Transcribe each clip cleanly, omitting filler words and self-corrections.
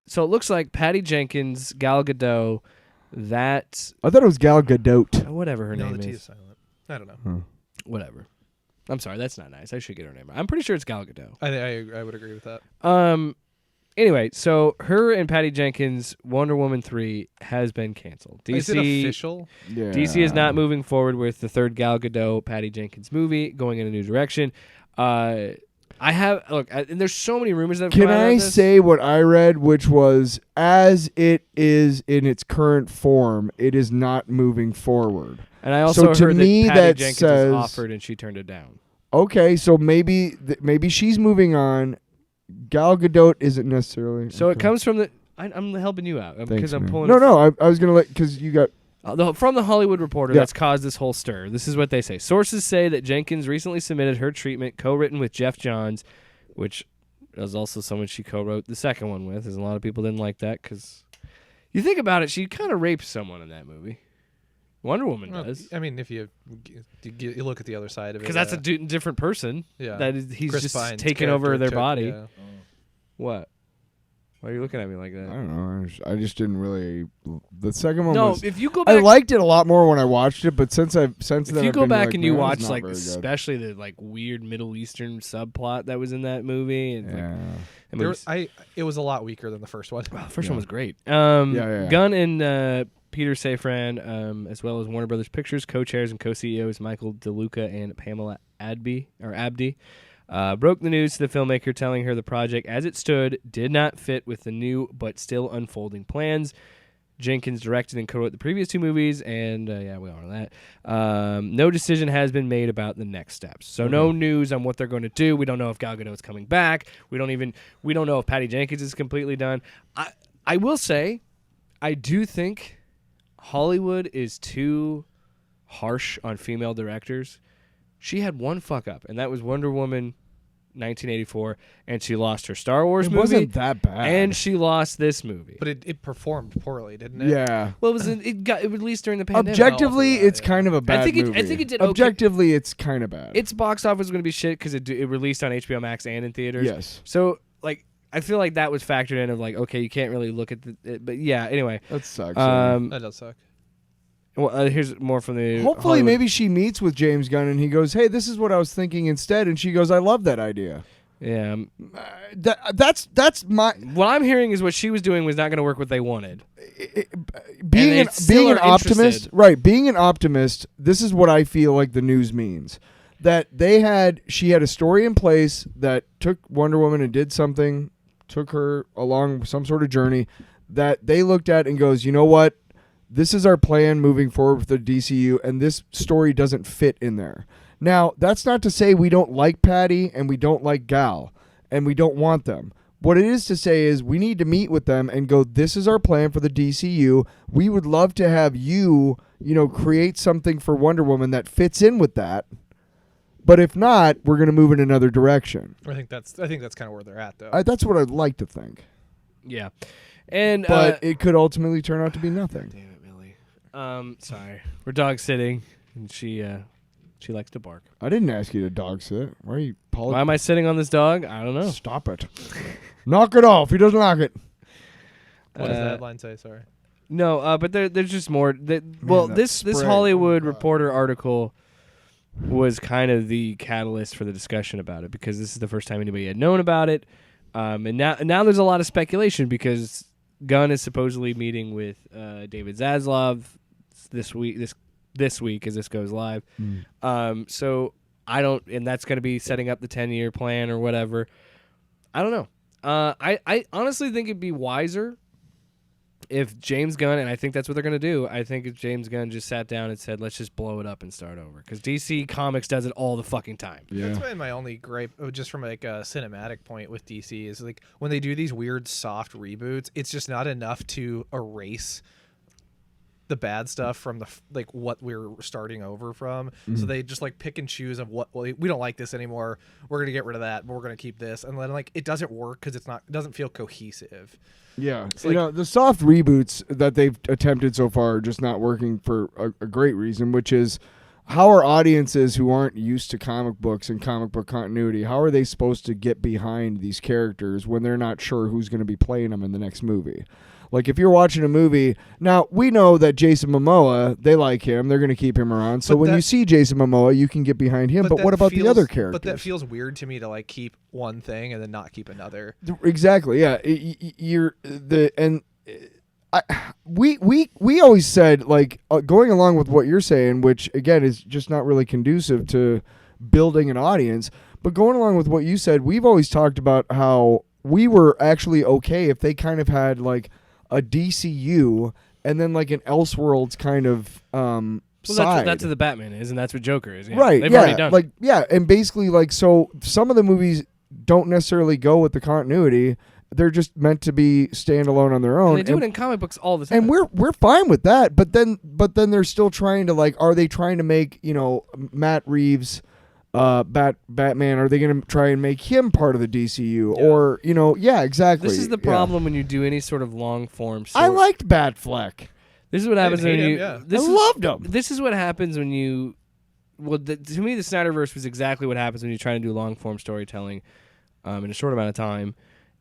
So it looks like Patty Jenkins, Gal Gadot, that I thought it was Gal Gadot. whatever her No, name the T is. is silent. I don't know. Whatever. I'm sorry, that's not nice. I should get her name. I'm pretty sure it's Gal Gadot. I would agree with that. Anyway, so her and Patty Jenkins' Wonder Woman 3 has been canceled. Is it official? Yeah. DC is not moving forward with the third Gal Gadot Patty Jenkins movie, going in a new direction. And there's so many rumors that have Can come out on I this. say what I read, which was, as it is in its current form, it is not moving forward. And I also to heard me, that Patty that Jenkins says- was offered and she turned it down. Okay, so maybe she's moving on. Gal Gadot isn't necessarily. So it okay. comes from the. I'm helping you out because Thanks, I'm man. pulling. No, I was gonna let because you got. From the Hollywood Reporter, Yeah. that's caused this whole stir. This is what they say. Sources say that Jenkins recently submitted her treatment, co-written with Jeff Johns, which is also someone she co-wrote the second one with. As a lot of people didn't like that because you think about it, she kind of raped someone in that movie. Wonder Woman Well, does. I mean, if you look at the other side of it, Because that's a different person. yeah. That is, he's Chris just Pine's taking over character their took- body. yeah. What? Why are you looking at me like I that? don't know. I just didn't really. The second one No, was. if you go I back, liked it a lot more when I watched it, but since if then you I've go been back like, and you "Man, watch that's not like very good." especially the like weird Middle Eastern subplot that was in that movie, and like, Yeah. I mean, It was a lot weaker than the first one. wow, the first Yeah. one was great. Yeah. Gunn and Peter Safran, as well as Warner Brothers Pictures co-chairs and co-CEOs Michael DeLuca and Pamela Abdy, broke the news to the filmmaker, telling her the project, as it stood, did not fit with the new but still unfolding plans. Jenkins directed and co-wrote the previous two movies, and we all know that. No decision has been made about the next steps. So no news on what they're going to do. We don't know if Gal Gadot is coming back. We don't know if Patty Jenkins is completely done. I will say, I do think Hollywood is too harsh on female directors. She had one fuck up, and that was Wonder Woman 1984, and she lost her Star Wars It movie. wasn't that bad. And she lost this movie. But it performed poorly, didn't it? Yeah. Well, it got released during the pandemic. Objectively, also that, it's yeah. kind of a bad movie. I think it did okay. Objectively, it's kind of bad. Its box office was going to be shit because it released on HBO Max and in theaters. Yes. So, like, I feel like that was factored in of like, okay, you can't really look at but yeah. Anyway, That sucks. That does suck. well, here's more from the. Hopefully, Hollywood. maybe she meets with James Gunn and he goes, "Hey, this is what I was thinking instead," and she goes, "I love that idea." Yeah. That's my What I'm hearing is what she was doing was not going to work what they wanted. being they an, still being an are optimist. interested. Right, being an optimist. This is what I feel like the news means. That she had a story in place that took Wonder Woman and did something, took her along some sort of journey that they looked at and goes, you know what? This is our plan moving forward with the DCU, and this story doesn't fit in there. Now, that's not to say we don't like Patty and we don't like Gal and we don't want them. What it is to say is we need to meet with them and go, this is our plan for the DCU. We would love to have you, create something for Wonder Woman that fits in with that. But if not, we're going to move in another direction. I think that's kind of where they're at, though. That's what I'd like to think. Yeah. And But it could ultimately turn out to be nothing. damn it, Millie. Sorry. We're dog sitting, and she likes to bark. I didn't ask you to dog sit. Why are you Why am I sitting on this dog? I don't know. Stop it. Knock it off. He doesn't like it. What does the headline say? Sorry. No, but there's just more. that This spray. Hollywood Oh, God. Reporter article was kind of the catalyst for the discussion about it because this is the first time anybody had known about it, and now there's a lot of speculation because Gunn is supposedly meeting with David Zaslav this week as this goes live. So I don't, and that's going to be setting up the 10-year plan or whatever. I don't know. I honestly think it'd be wiser if James Gunn, and I think that's what they're going to do, I think if James Gunn just sat down and said, let's just blow it up and start over. Because DC Comics does it all the fucking time. Yeah. That's been my only gripe, just from like a cinematic point with DC, is like when they do these weird soft reboots, it's just not enough to erase the bad stuff from what we're starting over from. So they just like pick and choose of what, well, we don't like this anymore. We're gonna get rid of that, but we're gonna keep this, and then like it doesn't work because it doesn't feel cohesive. Yeah. It's like- the soft reboots that they've attempted so far are just not working for a great reason, which is how are audiences who aren't used to comic books and comic book continuity, how are they supposed to get behind these characters when they're not sure who's going to be playing them in the next movie? Like, if you're watching a movie, now we know that Jason Momoa, they like him, they're going to keep him around. So when you see Jason Momoa, you can get behind him. But what about the other characters? But that feels weird to me to like keep one thing and then not keep another. Exactly. Yeah. We always said, like, going along with what you're saying, which again is just not really conducive to building an audience, but going along with what you said, we've always talked about how we were actually okay if they kind of had like a DCU and then like an Elseworlds kind of side. That's what the Batman is, and that's what Joker is. Yeah. Right. They've already done it. Yeah, and basically like, so some of the movies don't necessarily go with the continuity. They're just meant to be standalone on their own. And they do it in comic books all the time. And we're fine with that. But then they're still trying to, like, are they trying to make, Matt Reeves Batman? Are they going to try and make him part of the DCU? Yeah. Or, yeah, exactly. This is the problem when you do any sort of long form story. I liked Batfleck. This is what happens when you. Yeah. I loved him. This is what happens when you. Well, to me, the Snyderverse was exactly what happens when you try to do long form storytelling in a short amount of time,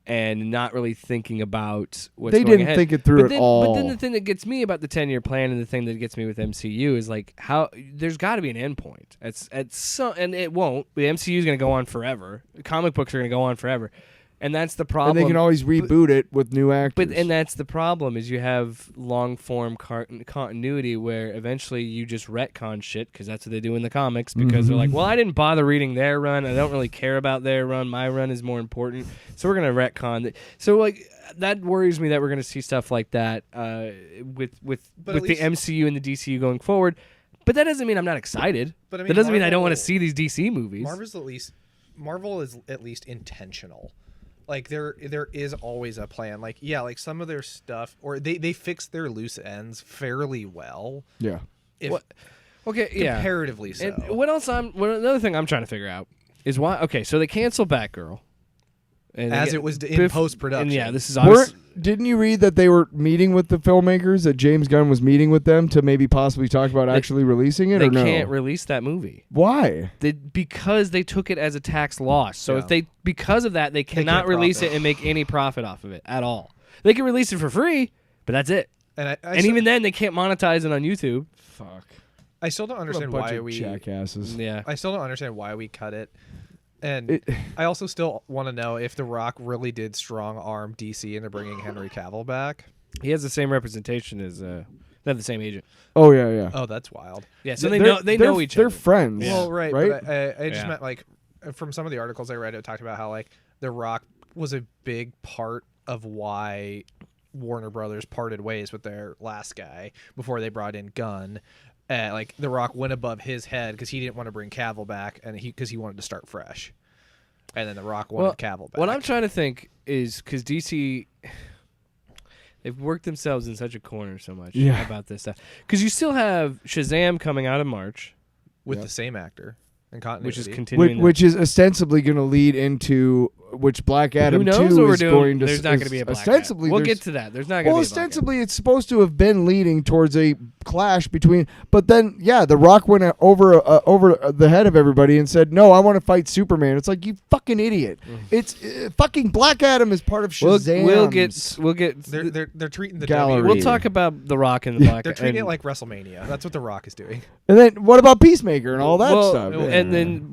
and not really thinking about what's They going didn't ahead. think it through at all. But then the thing that gets me about the 10-year plan and the thing that gets me with MCU is like how there's got to be an end point. And it won't. The MCU is going to go on forever. Comic books are going to go on forever. And that's the problem. And they can always reboot it with new actors. And that's the problem is you have long form continuity where eventually you just retcon shit because that's what they do in the comics because they're like, well, I didn't bother reading their run. I don't really care about their run. My run is more important. So we're going to retcon it. So like that worries me that we're going to see stuff like that with the MCU and the DCU going forward. But that doesn't mean I'm not excited. But I mean, that doesn't mean I don't want to see these DC movies. Marvel is at least intentional. Like there is always a plan. Like like some of their stuff, or they fix their loose ends fairly well. Yeah. Comparatively so. And another thing I'm trying to figure out is why. Okay, so they cancel Batgirl, and As it was in post-production. And yeah, this is obviously. Didn't you read that they were meeting with the filmmakers? That James Gunn was meeting with them to maybe possibly talk about actually releasing it, They or no? can't release that movie. Why? Because they took it as a tax loss. So Yeah. because of that, they cannot can't release profit. it and make any profit off of it at all. They can release it for free, but that's it. And Even then, they can't monetize it on YouTube. Fuck. I still don't understand What a bunch why of we jackasses. Yeah. I still don't understand why we cut it. And I also still want to know if The Rock really did strong arm DC into bringing Henry Cavill back. He has the same representation as they have the same agent. Oh yeah. Oh, that's wild. Yeah, so They're- they know each They're other. friends. Well, right. Right. But I just Yeah. meant like from some of the articles I read, it talked about how like The Rock was a big part of why Warner Brothers parted ways with their last guy before they brought in Gunn. Like The Rock went above his head because he didn't want to bring Cavill back, and because he wanted to start fresh. And then The Rock wanted Cavill back. What I'm trying to think is because DC, they've worked themselves in such a corner so much about this stuff. Because you still have Shazam coming out in March, with the same actor and continuity, which is continuing. Which is ostensibly going to lead into which Black Adam Who knows 2 what we're is doing? going to. There's not going to be a Black ostensibly. Adam. We'll there's- get to that. There's not going to Well, be a Black Adam. ostensibly, it's supposed to have been leading towards a clash between. But then, The Rock went over the head of everybody and said, "No, I want to fight Superman." It's like, you fucking idiot! It's fucking Black Adam is part of Shazam. We'll get. they're treating the Gallery. W. We'll talk about The Rock and the Black. They're treating it and- like WrestleMania. That's what The Rock is doing. And then what about Peacemaker and all that stuff? And then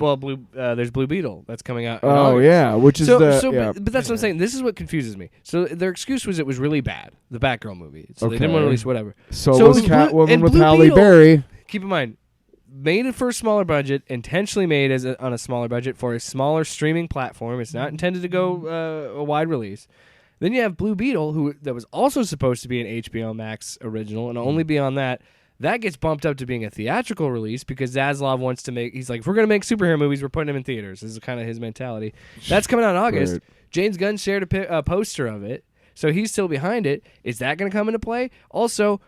there's Blue Beetle that's coming out. in Oh August. yeah, which is but that's what I'm saying. This is what confuses me. So their excuse was it was really bad, the Batgirl movie. So they didn't want to Okay. release whatever. So So was it was Blue- Catwoman and with Blue Halle Beetle- Berry. Keep in mind, made it for a smaller budget, intentionally made on a smaller budget for a smaller streaming platform. It's not intended to go a wide release. Then you have Blue Beetle, that was also supposed to be an HBO Max original and only be on that. That gets bumped up to being a theatrical release because Zaslav wants to make. He's like, if we're gonna make superhero movies, we're putting them in theaters. This is kind of his mentality. That's coming out in August. Right. James Gunn shared a poster of it, so he's still behind it. Is that gonna come into play? Also,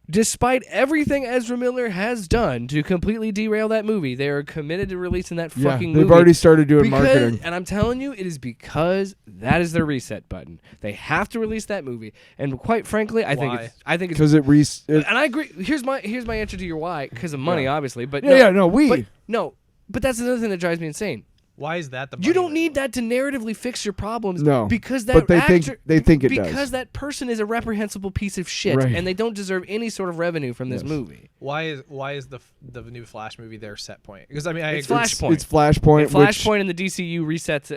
despite everything Ezra Miller has done to completely derail that movie, they are committed to releasing that Yeah, fucking they've movie. already started doing marketing. And I'm telling you, it is because that is their reset button. They have to release that movie, and quite frankly, I think it's Because and I agree. Here's my answer to your why, because of money, obviously. But but that's another thing that drives me insane. Why is that the You don't need that to narratively fix your problems. No, because that but they actor, think it because does. that person is a reprehensible piece of shit, Right. and they don't deserve any sort of revenue from this movie. Why is the new Flash movie their set point? Because I mean, It's agree. Flashpoint. It's Flashpoint. And Flashpoint in the DCU resets.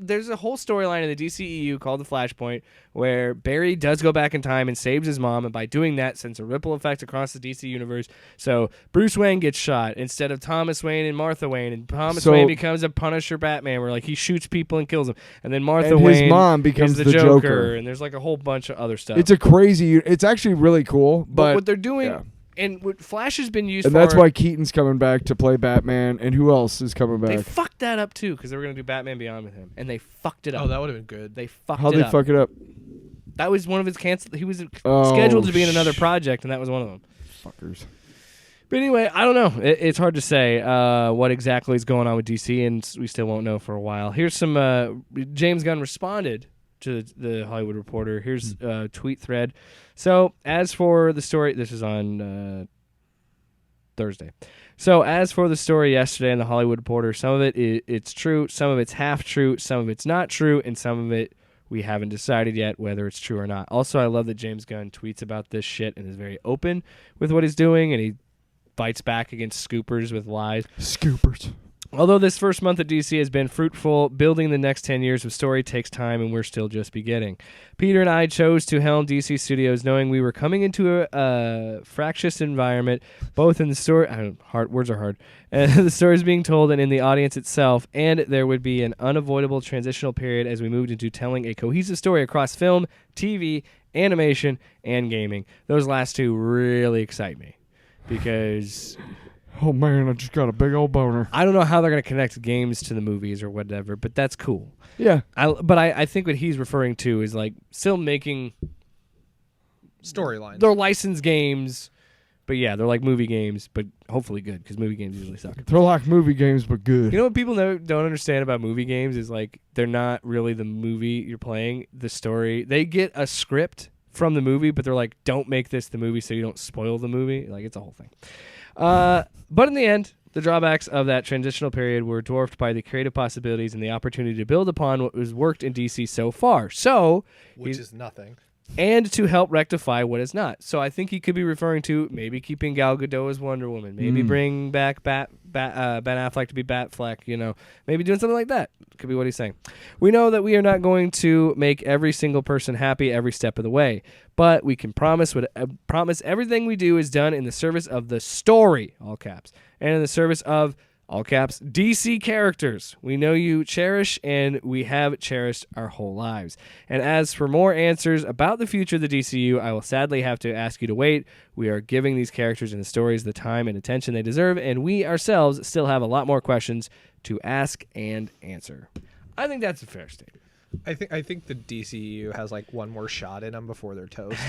There's a whole storyline in the DCEU called the Flashpoint where Barry does go back in time and saves his mom, and by doing that, sends a ripple effect across the DC universe. So Bruce Wayne gets shot instead of Thomas Wayne and Martha Wayne, and Thomas Wayne becomes a Punisher Batman, where like he shoots people and kills them, and then Martha and Wayne his mom becomes is the Joker. and there's like a whole bunch of other stuff. It's a crazy. It's actually really cool, but what they're doing. yeah. And what Flash has been used And for... that's why Keaton's coming back to play Batman, and who else is coming back? They fucked that up, too, because they were going to do Batman Beyond with him. And they fucked it up. Oh, that would have been good. They fucked How'd it they up. fuck it up? That was one of his canceled... He was Oh, scheduled to be in another project, and that was one of them. Fuckers. But anyway, I don't know. It's hard to say what exactly is going on with DC, and we still won't know for a while. Here's some... James Gunn responded to the Hollywood Reporter. Here's a tweet thread. So, as for the story... This is on... Thursday. So as for the story yesterday in the Hollywood Reporter, some of it's true, some of it's half true, some of it's not true, and some of it we haven't decided yet whether it's true or not. Also, I love that James Gunn tweets about this shit and is very open with what he's doing, and he fights back against scoopers with lies. Scoopers. Although this first month at DC has been fruitful, building the next 10 years of story takes time, and we're still just beginning. Peter and I chose to helm DC Studios knowing we were coming into a fractious environment, both in the story... words are hard. The story is being told and in the audience itself, and there would be an unavoidable transitional period as we moved into telling a cohesive story across film, TV, animation, and gaming. Those last two really excite me, because... Oh man, I just got a big old boner. I don't know how they're going to connect games to the movies or whatever, but that's cool. Yeah. But I think what he's referring to is like still making storylines. They're licensed games, but yeah, they're like movie games, but hopefully good, because movie games usually suck. They're like movie games, but good. You know what people don't understand about movie games is like they're not really the movie you're playing, the story. They get a script from the movie, but they're like, don't make this the movie so you don't spoil the movie. Like, it's a whole thing. But in the end, the drawbacks of that transitional period were dwarfed by the creative possibilities and the opportunity to build upon what was worked in DC so far. Which is nothing. And to help rectify what is not. So I think he could be referring to maybe keeping Gal Gadot as Wonder Woman, maybe bring back Ben Affleck to be Batfleck, maybe doing something like that. Could be what he's saying. We know that we are not going to make every single person happy every step of the way, but we can promise everything we do is done in the service of the story, all caps, and in the service of, all caps, DC characters we know you cherish and we have cherished our whole lives. And as for more answers about the future of the DCU, I will sadly have to ask you to wait. We are giving these characters and the stories the time and attention they deserve, and we ourselves still have a lot more questions to ask and answer. I think that's a fair statement. I think the DCU has like one more shot in them before they're toast.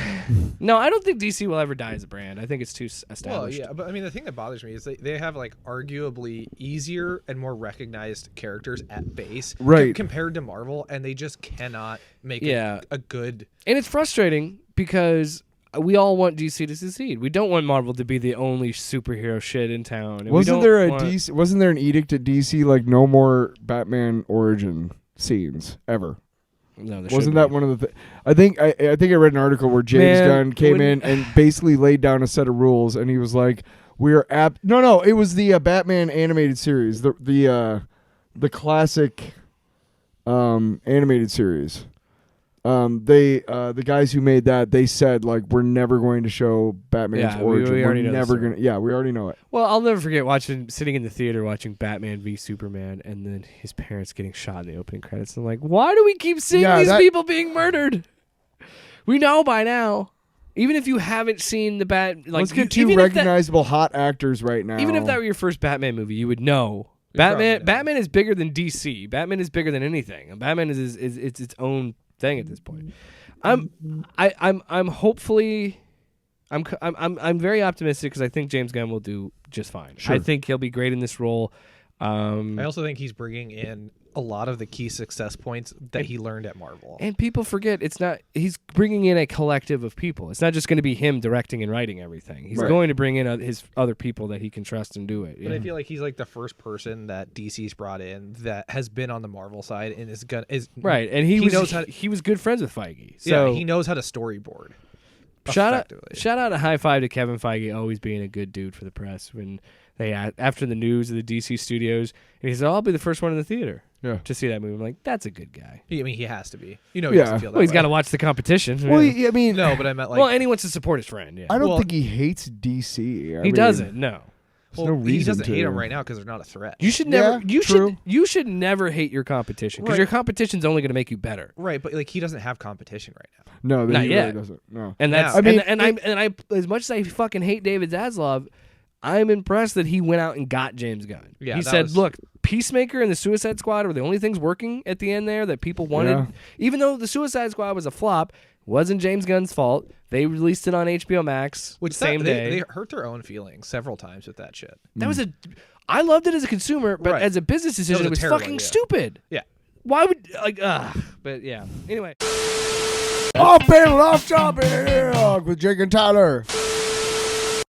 No, I don't think DC will ever die as a brand. I think it's too established. Well, yeah, but I mean, the thing that bothers me is they have like arguably easier and more recognized characters at base, right, compared to Marvel, and they just cannot make a good. And it's frustrating because we all want DC to succeed. We don't want Marvel to be the only superhero shit in town. And wasn't there an edict at DC like no more Batman origin scenes ever? No, wasn't that one of the I think I read an article where James Gunn came in and basically laid down a set of rules, and he was like, "We're no, it was the Batman animated series, the classic animated series. The guys who made that, they said like, we're never going to show Batman's origin. We already know we already know it. Well, I'll never forget sitting in the theater watching Batman v Superman, and then his parents getting shot in the opening credits. I'm like, why do we keep seeing these people being murdered? We know by now. Even if you haven't seen the let's get two recognizable hot actors right now. Even if that were your first Batman movie, you would know. Batman is bigger than DC. Batman is bigger than anything. Batman is its own thing at this point. I'm hopefully I'm very optimistic because I think James Gunn will do just fine. Sure. I think he'll be great in this role. I also think he's bringing in a lot of the key success points that he learned at Marvel. And people forget he's bringing in a collective of people. It's not just going to be him directing and writing everything. He's Right. going to bring in his other people that he can trust and do it. But I feel like he's like the first person that DC's brought in that has been on the Marvel side and is right, and he was good friends with Feige. So he knows how to storyboard. shout effectively. out a high five to Kevin Feige, always being a good dude for the press. When they after the news of the DC studios, and he said, "I'll be the first one in the theater to see that movie." I'm like, "That's a good guy." I mean, he has to be. He Yeah. doesn't feel that Well, he's way. got to watch the competition. Well, Yeah. I mean, No, but I meant like. Well, and he wants to support his friend. Yeah, I don't Well- think he hates DC. he doesn't. No. There's no he reason doesn't hate to. him right now because they're not a threat. You should never. Yeah, true. You should never hate your competition because Right. your competition's only going to make you better. Right, but like he doesn't have competition right now. No, Not he yet. really doesn't. No. And that's. Yeah. I mean, and I as much as I fucking hate David Zaslav, I'm impressed that he went out and got James Gunn. Yeah, he that said, was- "Look, Peacemaker and the Suicide Squad were the only things working at the end there that people wanted. Yeah. Even though the Suicide Squad was a flop, it wasn't James Gunn's fault. They released it on HBO Max, same day. They hurt their own feelings several times with that shit. That was I loved it as a consumer, but Right. as a business decision, a it was terrible fucking idea. stupid. Yeah. Why would But yeah. Anyway. Off panel, off topic with Jake and Tyler.